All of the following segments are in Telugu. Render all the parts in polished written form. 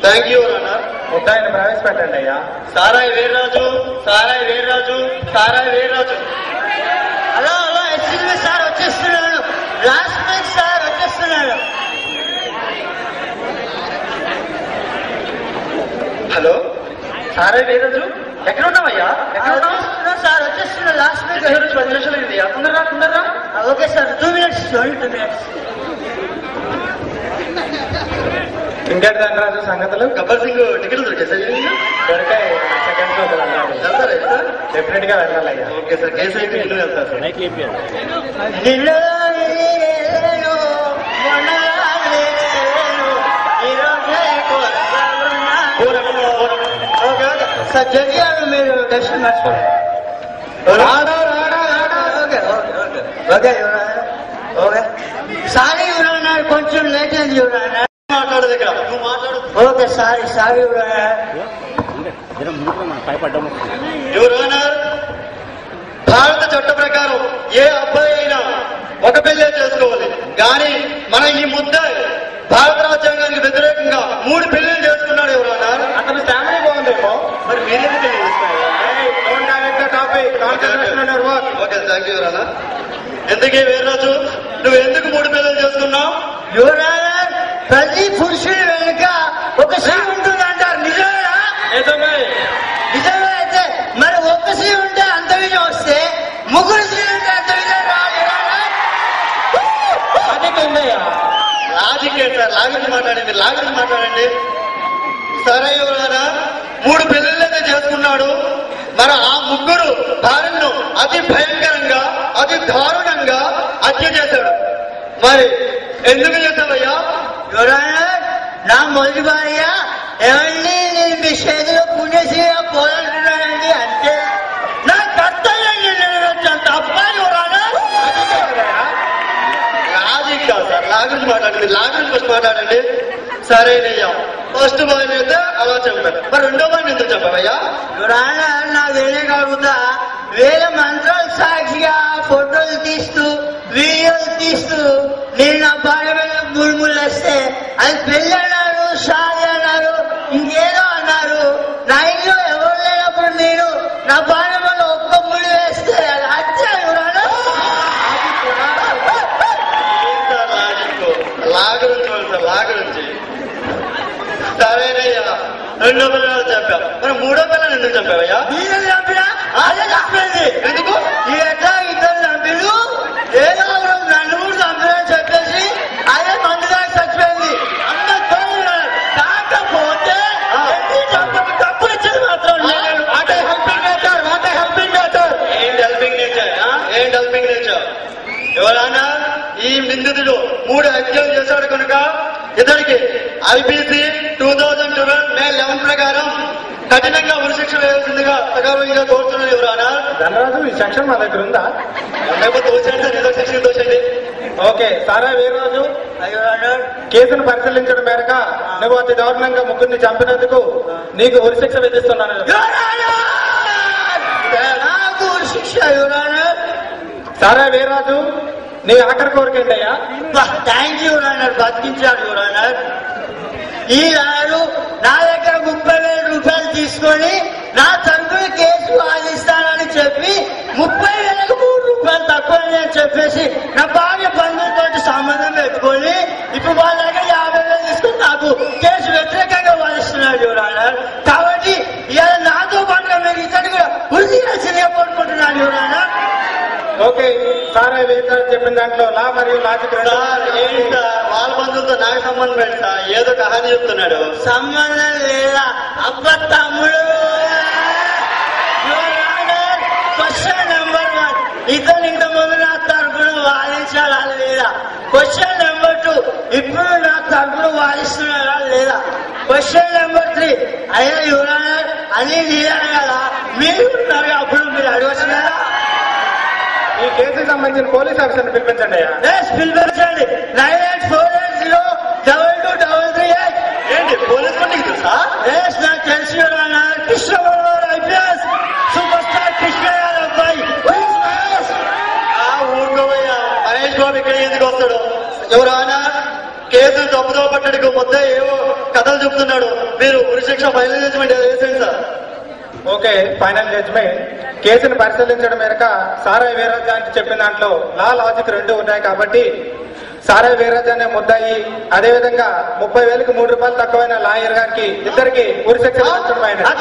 థ్యాంక్ యూ అన్న. ముద్దాయిని ప్రవేశపెట్టండి అయ్యా. సారాయి వీర్రాజు, సారాయి వీర్రాజు, సారాయి Veerraju. Hello hello, excuse me sir, వచ్చేస్తున్నాడు. లాస్ట్ మంత్ సార్ వచ్చేస్తున్నాడు. హలో సారాయి వీర్రాజు, ఎక్కడ ఉన్నావయ్యా? సార్ వచ్చేస్తున్నాడు. లాస్ట్ మంత్ 10 నిమిషాలు అయింది. తొందరగా తొందరగా. Okay sir, 2 minutes, only 2 minutes. ఇంకేంటి ధనరాజు సంగతులు? గబ్బర్ సింగ్ టికెట్లు దొరికాయి దొరికాయి. సెకండ్ షో డెఫినెట్ గా వెళ్ళాలయ్యా. ఓకే సార్, కేసు అయితే ఇల్లు వెళ్తారు సార్. సార్ జరిగాను, మీరు దర్శనం మర్చిపోండి. ఓకే ఓకే, సారీ యువరానర్, కొంచెం లేట్ అయింది యువరానర్. మాట్లాడదు ఇక్కడ, నువ్వు మాట్లాడు. Okay sorry your honour. యువరానర్, భారత చట్ట ప్రకారం ఏ అబ్బాయి అయినా ఒక పెళ్ళే చేసుకోవాలి. కానీ మన ఈ ముద్దాయి భారత రాజ్యాంగానికి వ్యతిరేకంగా 3 పెళ్లిళ్ళు చేసుకున్నాడు యువరానర్. అతను ఫ్యామిలీ బాగుందేమో. మరి మీరేమి తెలియజేస్తారు? Okay, thank you your honour. ఎందుకే వీర్రాజు, నువ్వు ఎందుకు 3 పెళ్లిళ్ళు చేసుకున్నావు? యువరానర్, ప్రతి పురుషుడి వెనుక ఒక స్త్రీ ఉంటుందంటారు, నిజమేనా? నిజమే. అయితే మరి ఒక్క స్త్రీ ఉంటే అంత విజయం వస్తే, 3 స్త్రీలు ఉంటే అంత విజయం రాదు. లాజిక్ సార్, లాగురించి మాట్లాడండి, లాగురించి మాట్లాడండి. సరే యువరానర్, 3 పెళ్లిళ్ళైతే చేసుకున్నాడు. మరి ఆ 3 భార్యను అతి భయంకరంగా, అతి దారుణంగా హత్య చేశాడు. మరి ఎందుకు చేశావయ్యా? యువరానర్, నా మొదటి భార్య ఏమండి, నేను మీ చేతిలో పుణ్యశ్రీగా పోలంటున్నానండి, అంతే. నా కర్తవ్యం నెరవేర్చాను తప్ప యువరానర్. లాజిక్ కాదు సార్, లాగురించి మాట్లాడండి, లాగురించి ఫస్ట్ మాట్లాడండి. సరేనయ్యా, ఫస్ట్ భార్య అయితే అలా చెప్పారు, మరి 2వ భార్య ఎందుకు చెప్పావయ్యా? యువరానర్, నా వేరే కలుగుతా వేల మంత్రాలు సాక్షిగా ఫోటోలు తీస్తూ వీడియోలు తీస్తూ నేను నా భార్య మీద 3 ముళ్ళు వేస్తే అది పెళ్ళి అన్నారు, షాది అన్నారు, ఇంకేదో అన్నారు. నా ఇంట్లో ఎవరు లేనప్పుడు నేను నా భార్య మీద ఒక్క ముళ్ళు వేస్తే అది హత్య యువరానర్. లాగురించి సార్, లాగురించి. సరేనయ్యా, 2వ పిల్లలు చెప్పావు, మరి 3వ పిల్లని ఎందుకు చెప్పావయ్యా? మీరు చంపినా అదే చంపేది. ఎందుకు? ఈ ఎట్లా 2 చంపిలు ఏదో నన్ను 3 చంపినని చెప్పేసి అదే మందుగా చచ్చిపోయింది. అంత కాకపోతే తప్పు ఇచ్చేది మాత్రం లేదు. ఏంటి హెల్పింగ్ నేచర్? ఏంటి హెల్పింగ్ నేచర్? ఎవరన్నా ఈ నిందితుడు 3 హత్యలు చేశాడు కనుక ఇతనికి ఐపీసీ 2012 May 11 ప్రకారం కఠినంగా ఉరిశిక్ష వేయాల్సిందిగా సగర్వంగా కోరుతున్నారు. ఎవరన్నా ధనరాజు, ఈ సెక్షన్ మా దగ్గర ఉందా? లేకపోతే తోచండి సార్, ఏదో సెక్షన్ తోచండి. ఓకే, సారాయి వీర్రాజు, కేసును పరిశీలించడం మేరక నువ్వు అతి దారుణంగా 3ని చంపినందుకు నీకు ఉరిశిక్ష విధిస్తున్నాను. నాకు శిక్ష యువరానర్. సారాయి వీర్రాజు, నీ ఆఖరి కోరిక ఏంటయ్యా? థ్యాంక్ యూ యువరానర్, బతికించాడు యువరానర్. ఈ నాడు నా దగ్గర 30,000 రూపాయలు తీసుకొని నా తరపున కేసు వాదిస్తానని చెప్పి 30,000కు 3 రూపాయలు తక్కువ అని చెప్పేసి నా భార్య బంధువులతో సంబంధం పెట్టుకొని ఇప్పుడు వాళ్ళ దగ్గర 50,000 తీసుకొని నాకు కేసు వ్యతిరేకంగా వాదిస్తున్నాడు యువరానర్. కాబట్టి ఇవాళ నాతో పాటుగా మీరు ఇతను కూడా ఉరిదీయాల్సిందిగా కోరుకుంటున్నాను యువరానర్. ఓకే, సారాయి వీర్రాజు చెప్పిన దాంట్లో లా మరియు లాజిక్ ఏంటి సార్, వాళ్ళ బంధువులతో నాకు సంబంధం ఏంటి సార్? ఏదో కహాని చెప్తున్నాడు. సంబంధం లేదా? అబ్బ తమ్ముడు, క్వశ్చన్ నెంబర్ 1, ఇతను ఇంత ముందు నా తరపున వాదించాలా లేదా? క్వశ్చన్ నెంబర్ 2, ఇప్పుడు నా తరపున వాదిస్తున్నారా లేదా? క్వశ్చన్ నెంబర్ 3, అయ్యా యువరానర్, అని నీరాను కదా, మీరు ఉన్నారు, అప్పుడు మీరు అడగచ్చు కదా. ఈ కేసుకు సంబంధించిన పోలీస్ ఆఫీసర్ని పిలిపించండి అయ్యా. పిలిపించండి. 9848022338. ఏంటి పోలీస్ పనికి తెలుసా? నాకు తెలిసి Krishnababu IPS super star Krishna అబ్బాయి. ఊరుకోవయ్యా, మహేష్ బాబు ఇక్కడ ఎందుకు వస్తాడు? ఎవరైనా కేసును తప్పుదో పట్టడికి ముద్ద ఏవో కథలు చెప్తున్నాడు. మీరు ఉరిశిక్ష ఫైనల్ జడ్జిమెంట్ వేసేయండి సార్. Okay, final judgement. కేసును పరిశీలించడం మేరకు సారాయి వీర్రాజు చెప్పిన దాంట్లో లాజిక్ రెండు ఉన్నాయి కాబట్టి సారాయి వీర్రాజు అనే ముద్దాయి, అదేవిధంగా 30,000కి ₹3 తక్కువైన లాయర్ గారికి ఇద్దరికి ఉరిశిక్ష విధించడం అయినది.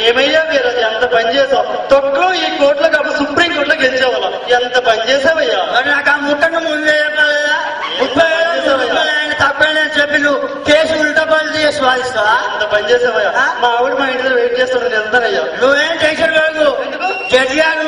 ఏమయ్యా వీరరాజు, ఎంత పని చేసావు? తొక్కు ఈ కోర్టులో కాబట్టి సుప్రీం కోర్టులో గెలిచేవాళ్ళ. ఎంత పని చేసావయ్యా? నాకు ఆ ముట్టను ముందే చెప్పలేదా? 30,000 తప్పని చెప్పి నువ్వు కేసు ఉల్టా పని చేసి వాదిస్తావా? ఎంత పని చేసావయ్యా? మా ఆవిడ మా ఇంటి దగ్గర వెయిట్ చేస్తాడు, నేను వెళ్తానయ్యా. నువ్వేం టెన్షన్ కాదు, జడ్జి గారు